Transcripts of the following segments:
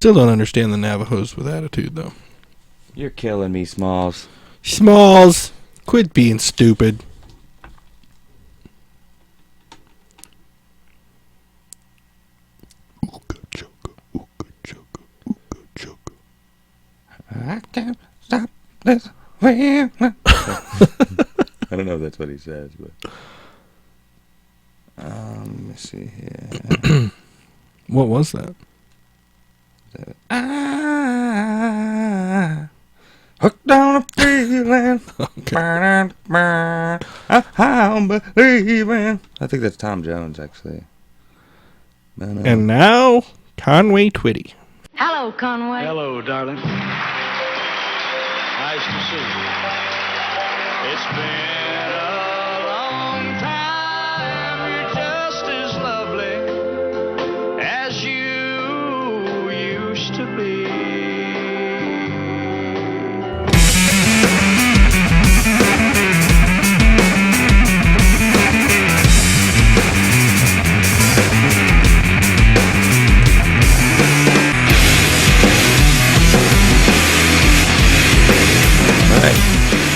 Still don't understand the Navajos with attitude, though. You're killing me, Smalls. Smalls, quit being stupid. I can't stop this feeling. I don't know if that's what he says, but let me see here. What was that? Hooked on a feeling. Okay. I'm believing. I think that's Tom Jones, actually. And now, Conway Twitty. Hello, Conway. Hello, darling. Nice to see you. It's been a long time. You're just as lovely as you used to be.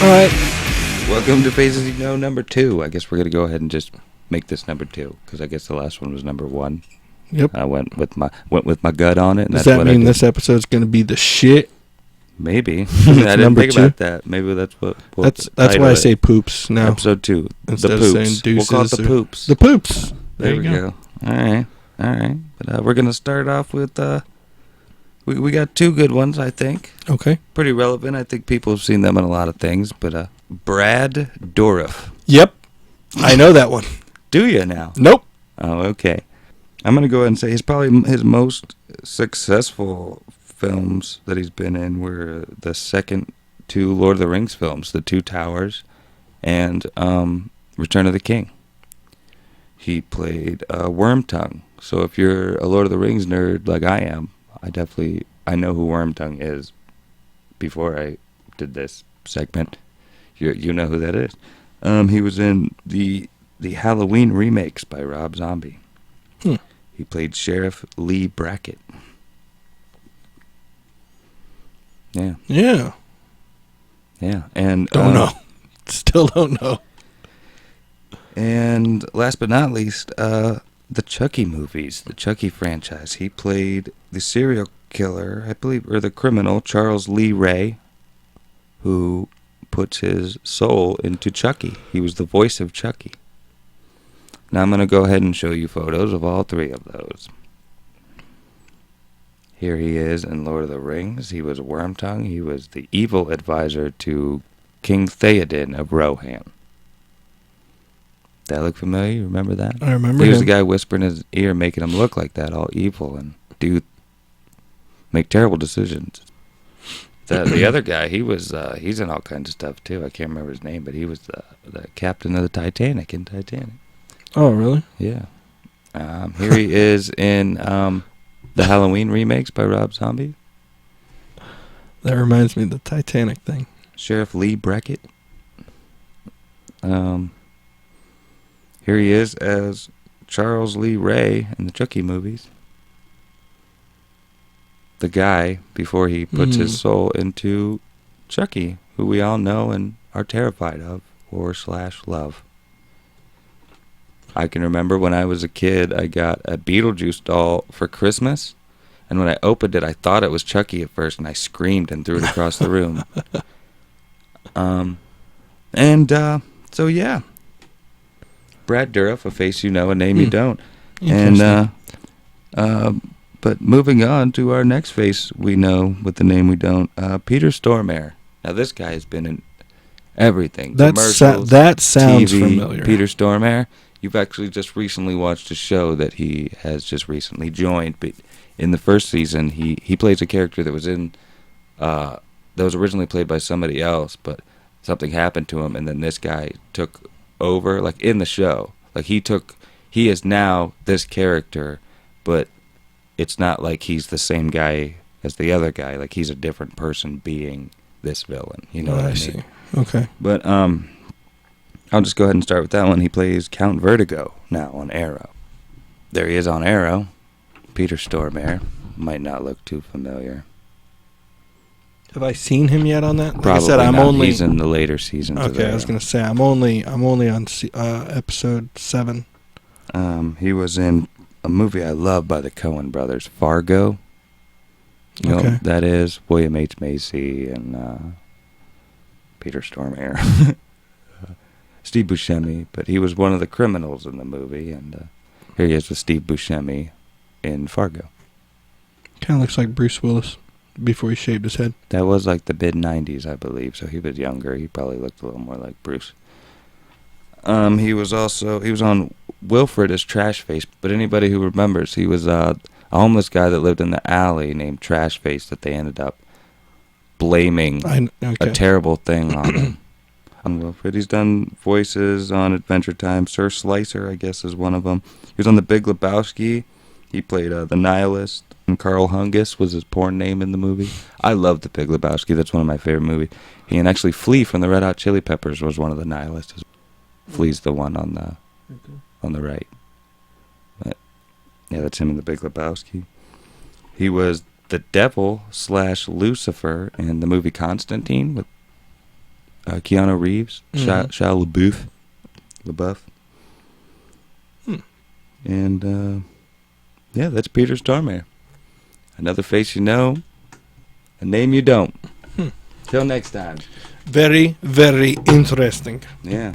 All right. Welcome to Faces You Know number 2. I guess we're going to go ahead and just make this number 2, because I guess the last one was number 1. Yep. I went with my gut on it. And Does that's that what mean I did. this episode's going to be the shit? Maybe. I didn't number think 2? about that. Maybe that's what we'll That's title why I it. say poops now. Episode 2. Instead the of poops. saying deuces. We'll call it the or- poops. The poops. There you go. All right. But we're going to start off with... We got 2 good ones, I think. Okay. Pretty relevant. I think people have seen them in a lot of things. But Brad Dourif. Yep. I know that one. Do you now? Nope. Oh, okay. I'm going to go ahead and say his most successful films that he's been in were the second 2 Lord of the Rings films, The Two Towers and Return of the King. He played Wormtongue. So if you're a Lord of the Rings nerd like I am, I know who Wormtongue is before I did this segment. You know who that is. He was in the Halloween remakes by Rob Zombie. He played Sheriff Lee Brackett. Yeah. Yeah. And Don't know. Still don't know. And last but not least, the Chucky movies, the Chucky franchise. He played the serial killer, I believe, or the criminal, Charles Lee Ray, who puts his soul into Chucky. He was the voice of Chucky. Now I'm going to go ahead and show you photos of all 3 of those. Here he is in Lord of the Rings. He was Wormtongue. He was the evil advisor to King Theoden of Rohan. That look familiar? You remember that? I remember He was him. the guy whispering in his ear, making him look like that, all evil, and make terrible decisions. The other guy, he's in all kinds of stuff too. I can't remember his name, but he was the captain of the Titanic in Titanic. Oh, really? Yeah. Here he is in the Halloween remakes by Rob Zombie. That reminds me of the Titanic thing. Sheriff Lee Brackett. Here he is as Charles Lee Ray in the Chucky movies. The guy before he puts his soul into Chucky, who we all know and are terrified of or/love. I can remember when I was a kid, I got a Beetlejuice doll for Christmas, and when I opened it, I thought it was Chucky at first, and I screamed and threw it across the room. So yeah, Brad Dourif, a face you know, a name you don't, and but moving on to our next face we know with the name we don't, Peter Stormare. Now this guy has been in everything. That sounds TV, familiar. Peter Stormare. You've actually just recently watched a show that he has just recently joined. But in the first season, he plays a character that was in that was originally played by somebody else, but something happened to him, and then this guy took over, like in the show. Like he is now this character, but it's not like he's the same guy as the other guy. Like he's a different person being this villain. You know what I mean? See. Okay. But I'll just go ahead and start with that one. He plays Count Vertigo now on Arrow. There he is on Arrow, Peter Stormare. might not look too familiar. Have I seen him yet on that? Like Probably I said, I'm not. only. He's in the later seasons. of Okay, I was Arrow. gonna say I'm only on episode 7. He was in a movie I love by the Coen brothers, Fargo. You know Okay. what that is? William H. Macy and Peter Stormare. Steve Buscemi, but he was one of the criminals in the movie, and here he is with Steve Buscemi in Fargo. Kind of looks like Bruce Willis before he shaved his head. That was like the mid-90s, I believe, so he was younger. He probably looked a little more like Bruce. He was on Wilfred as Trash Face, but anybody who remembers, he was a homeless guy that lived in the alley named Trash Face that they ended up blaming a terrible thing on him. On Wilfred. He's done voices on Adventure Time. Sir Slicer, I guess, is one of them. He was on The Big Lebowski. He played the nihilist, and Carl Hungus was his porn name in the movie. I love The Big Lebowski. That's one of my favorite movies. He and actually Flea from the Red Hot Chili Peppers was one of the nihilists. Flea's the one on the right. But yeah, that's him in The Big Lebowski. He was the devil / Lucifer in the movie Constantine with Keanu Reeves, Shia LaBeouf. And yeah, that's Peter Stormare. Another face you know, a name you don't. Till next time. Very, very interesting. Yeah.